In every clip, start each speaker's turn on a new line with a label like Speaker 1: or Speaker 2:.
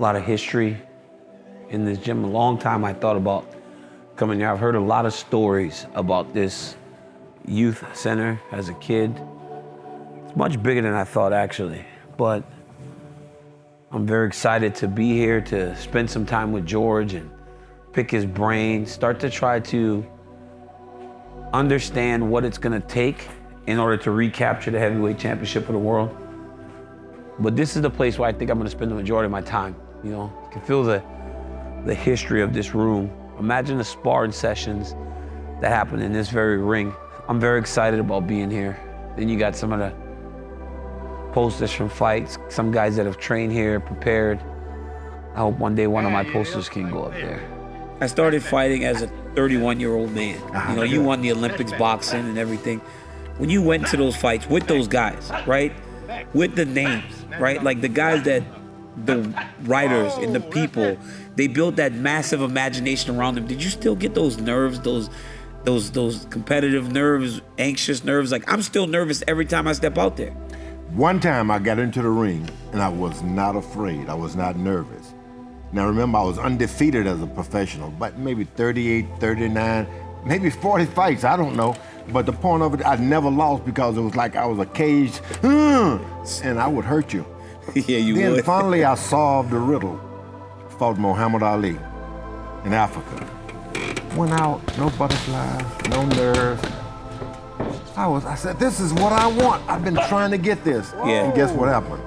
Speaker 1: a lot of history in this gym. A long time I thought about coming here. I've heard a lot of stories about this youth center as a kid. It's much bigger than I thought, actually. But I'm very excited to be here, to spend some time with George and pick his brain, start to try to understand what it's gonna take in order to recapture the heavyweight championship of the world. But this is the place where I think I'm gonna spend the majority of my time. You know, you can feel the history of this room. Imagine the sparring sessions that happen in this very ring. I'm very excited about being here. Then you got some of the posters from fights, some guys that have trained here, prepared. I hope one day one of my posters can go up there. I started fighting as a 31-year-old man. You know, you won the Olympics boxing and everything. When you went to those fights with those guys, right? With the names, right? Like the guys that the writers and the people, they built that massive imagination around them. Did you still get those nerves, those competitive nerves, anxious nerves? Like, I'm still nervous every time I step out there.
Speaker 2: One time I got into the ring and I was not afraid. I was not nervous. Now remember, I was undefeated as a professional, but maybe 38, 39, maybe 40 fights, I don't know. But the point of it, I never lost because it was like I was a caged, and I would hurt you.
Speaker 1: Yeah, you
Speaker 2: then
Speaker 1: would.
Speaker 2: Then finally I solved the riddle. Fought Muhammad Ali in Africa. Went out, no butterflies, no nerves. I said, this is what I want. I've been trying to get this.
Speaker 1: Yeah.
Speaker 2: And guess what happened?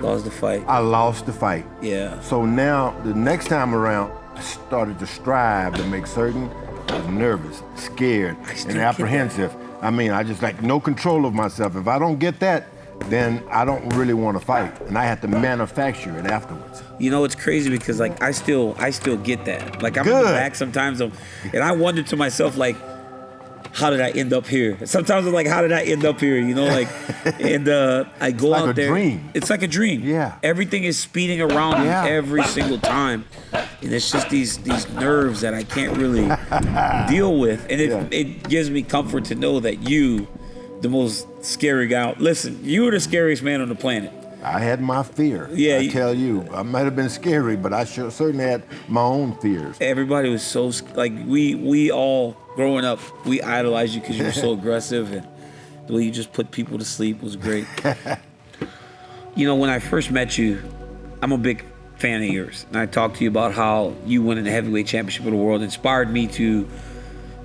Speaker 1: Lost the fight.
Speaker 2: I lost the fight.
Speaker 1: Yeah.
Speaker 2: So now, the next time around, I started to strive to make certain I was nervous, scared, and apprehensive. I mean, I just like no control of myself. If I don't get that, then I don't really want to fight. And I had to manufacture it afterwards.
Speaker 1: You know, it's crazy because like I still get that. Like I'm in the back sometimes, and I wonder to myself, like, how did I end up here? Sometimes I'm like, how did I end up here? You know, like, and I go out there. It's like a dream.
Speaker 2: Yeah.
Speaker 1: Everything is speeding around me every single time. And it's just these nerves that I can't really deal with. And it gives me comfort to know that you, the most scary guy, listen, you were the scariest man on the planet.
Speaker 2: I had my fear.
Speaker 1: Yeah.
Speaker 2: I tell you, I might have been scary, but I certainly had my own fears.
Speaker 1: Everybody was so, like, we all, growing up, we idolized you because you were so aggressive, and the way you just put people to sleep was great. You know, when I first met you, I'm a big fan of yours. And I talked to you about how you winning the heavyweight championship of the world inspired me to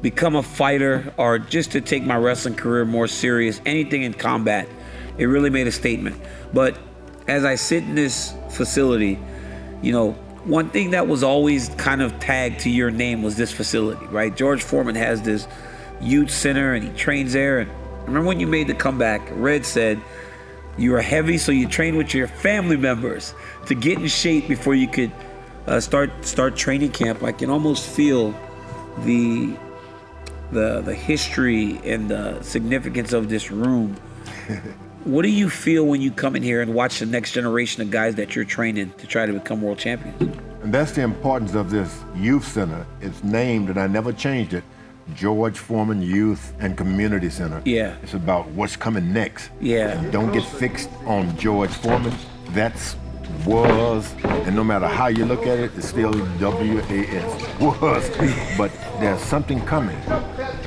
Speaker 1: become a fighter or just to take my wrestling career more serious, anything in combat. It really made a statement. But as I sit in this facility, you know, one thing that was always kind of tagged to your name was this facility, right? George Foreman has this youth center and he trains there. And remember when you made the comeback, Red said you were heavy, so you trained with your family members to get in shape before you could start training camp. I can almost feel the history and the significance of this room. What do you feel when you come in here and watch the next generation of guys that you're training to try to become world champions?
Speaker 2: And that's the importance of this youth center. It's named, and I never changed it, George Foreman Youth and Community Center.
Speaker 1: Yeah.
Speaker 2: It's about what's coming next.
Speaker 1: Yeah.
Speaker 2: And don't get fixed on George Foreman. That's was, and no matter how you look at it, it's still W-A-S, was. But there's something coming.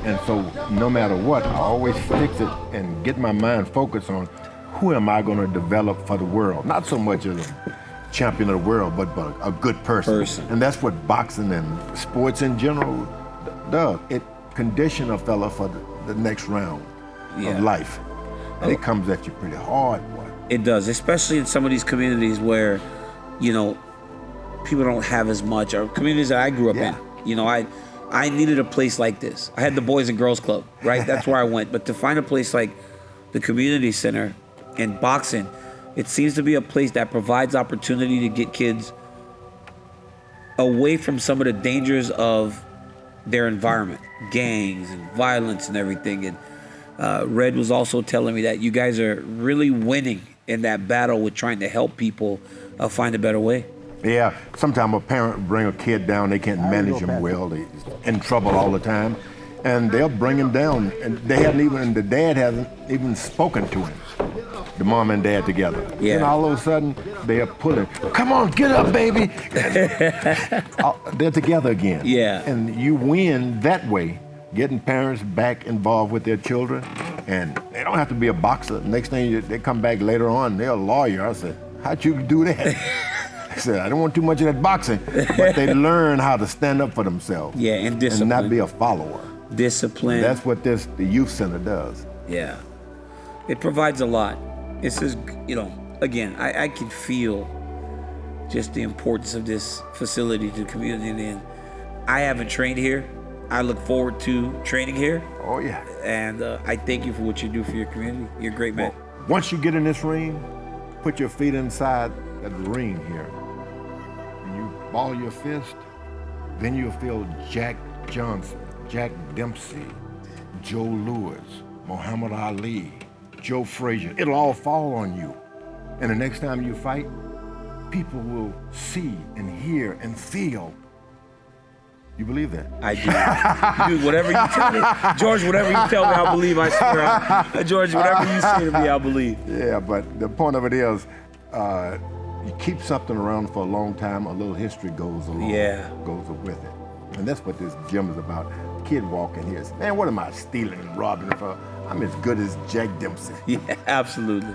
Speaker 2: And so no matter what, I always fix it and get my mind focused on who am I going to develop for the world? Not so much as a champion of the world, but a good person. And that's what boxing and sports in general does. It conditions a fella for the next round of life. And it comes at you pretty hard, boy.
Speaker 1: It does, especially in some of these communities where, you know, people don't have as much, or communities that I grew up in. You know, I needed a place like this. I had the Boys and Girls Club, right? That's where I went. But to find a place like the community center and boxing, it seems to be a place that provides opportunity to get kids away from some of the dangers of their environment, gangs and violence and everything. And Red was also telling me that you guys are really winning in that battle with trying to help people find a better way.
Speaker 2: Yeah, sometimes a parent bring a kid down, they can't manage him well, they're in trouble all the time, and they'll bring him down, and the dad hasn't even spoken to him. the mom and dad together.
Speaker 1: Yeah.
Speaker 2: And all of a sudden, they're pulling. Come on, get up, baby. They're together again.
Speaker 1: Yeah.
Speaker 2: And you win that way, getting parents back involved with their children. And they don't have to be a boxer. Next thing they come back later on, they're a lawyer. I said, how'd you do that? I said, I don't want too much of that boxing. But they learn how to stand up for themselves.
Speaker 1: Yeah, and discipline.
Speaker 2: And not be a follower.
Speaker 1: Discipline.
Speaker 2: That's what the youth center does.
Speaker 1: Yeah. It provides a lot. It says, again, I can feel just the importance of this facility to the community. And I haven't trained here. I look forward to training here.
Speaker 2: Oh, yeah.
Speaker 1: And I thank you for what you do for your community. You're a great man.
Speaker 2: Well, once you get in this ring, put your feet inside that ring here. And you ball your fist, then you'll feel Jack Johnson, Jack Dempsey, Joe Louis, Muhammad Ali, Joe Frazier. It'll all fall on you. And the next time you fight, people will see and hear and feel. You believe that?
Speaker 1: I do. Dude, whatever you tell me, George, whatever you tell me, I'll believe. I swear. George, whatever you say to me, I'll believe.
Speaker 2: Yeah, but the point of it is, you keep something around for a long time, a little history goes along, goes with it. And that's what this gym is about. Kid walking here, man, what am I stealing and robbing for? I'm as good as Jack Dempsey.
Speaker 1: Yeah, absolutely.